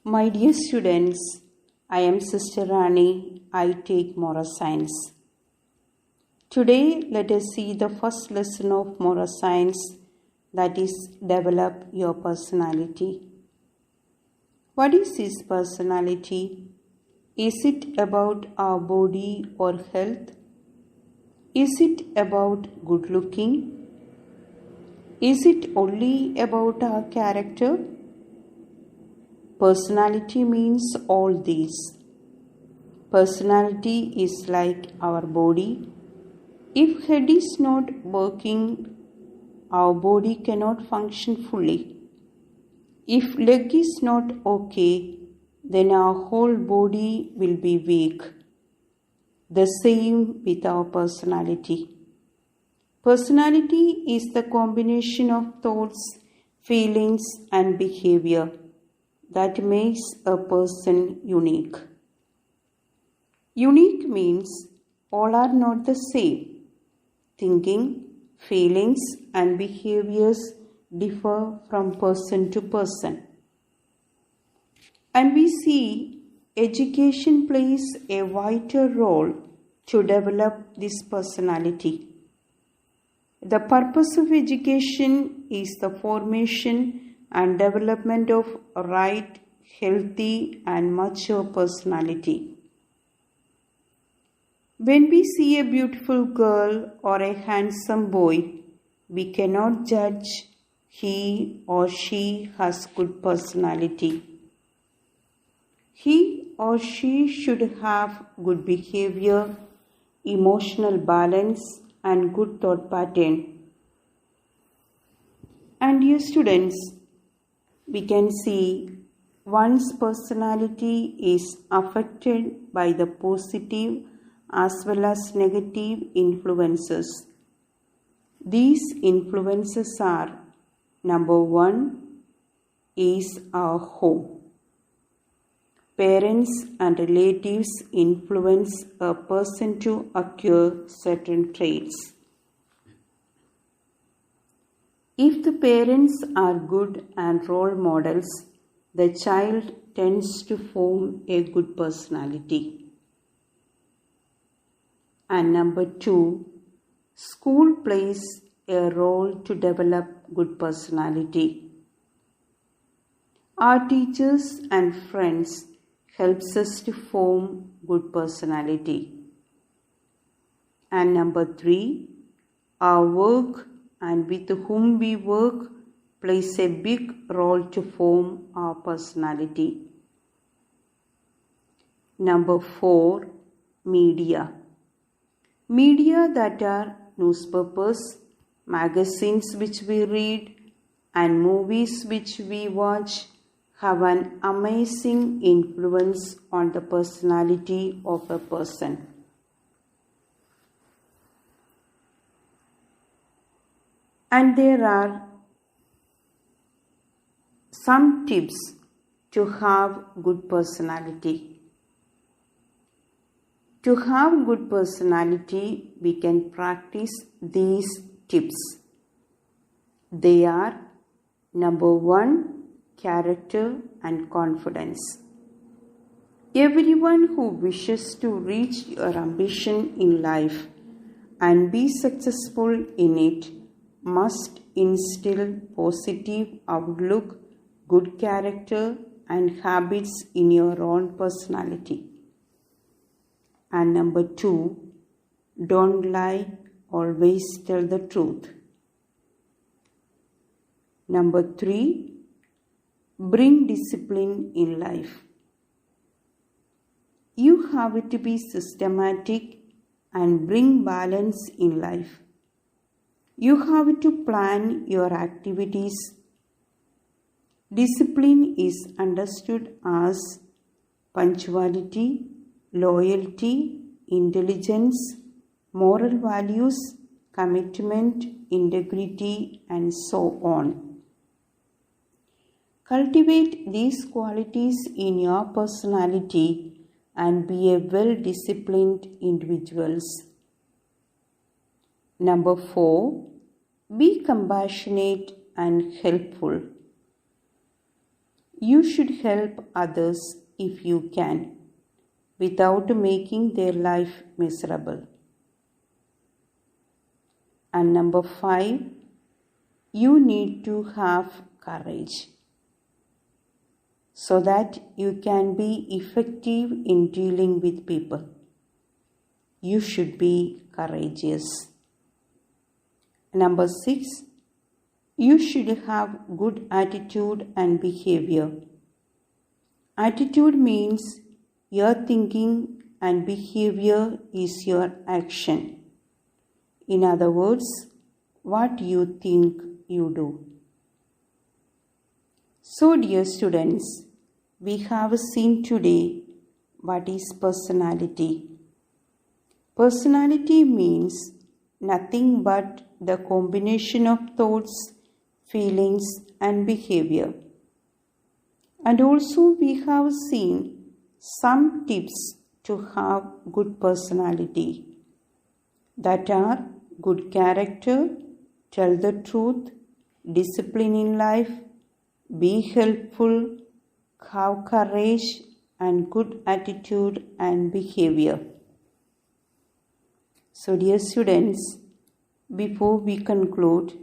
My dear students, I am Sister Rani. I take Moral Science. Today, let us see the first lesson of Moral Science, that is, develop your personality. What is this personality? Is it about our body or health? Is it about good looking? Is it only about our character? Personality means all these. Personality is like our body. If head is not working, our body cannot function fully. If leg is not okay, then our whole body will be weak. The same with our personality. Personality is the combination of thoughts, feelings, and behavior that makes a person unique. Unique means all are not the same. Thinking, feelings, and behaviors differ from person to person. And we see education plays a vital role to develop this personality. The purpose of education is the formation and development of a right, healthy, and mature personality. When we see a beautiful girl or a handsome boy, we cannot judge he or she has good personality. He or she should have good behavior, emotional balance, and good thought pattern. And dear students, we can see one's personality is affected by the positive as well as negative influences. These influences are: number one is our home. Parents and relatives influence a person to acquire certain traits. If the parents are good and role models, the child tends to form a good personality. And number two, school plays a role to develop good personality. Our teachers and friends helps us to form good personality. And number three, our work and with whom we work plays a big role to form our personality. Number four, media. Media that are newspapers, magazines which we read, and movies which we watch have an amazing influence on the personality of a person. And there are some tips to have good personality. To have good personality, we can practice these tips. They are: number one, character and confidence. Everyone who wishes to reach your ambition in life and be successful in it must instill positive outlook, good character, and habits in your own personality. And number two, don't lie, always tell the truth. Number three, bring discipline in life. You have to be systematic and bring balance in life. You have to plan your activities. Discipline is understood as punctuality, loyalty, intelligence, moral values, commitment, integrity, and so on. Cultivate these qualities in your personality and be a well-disciplined individual. Number four, be compassionate and helpful. You should help others if you can, without making their life miserable. And number 5, you need to have courage so that you can be effective in dealing with people. You should be courageous. Number 6, you should have good attitude and behavior. Attitude means your thinking and behavior is your action. In other words, what you think you do. So dear students, we have seen today what is personality. Personality means nothing but the combination of thoughts, feelings and behavior. And also we have seen some tips to have good personality, that are good character, tell the truth, discipline in life, be helpful, have courage and good attitude and behavior. So dear students, before we conclude,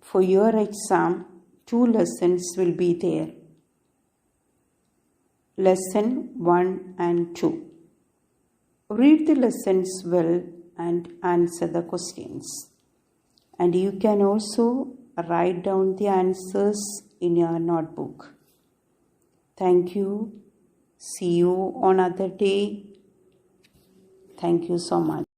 for your exam, 2 lessons will be there. Lesson 1 and 2. Read the lessons well and answer the questions. And you can also write down the answers in your notebook. Thank you. See you on other day. Thank you so much.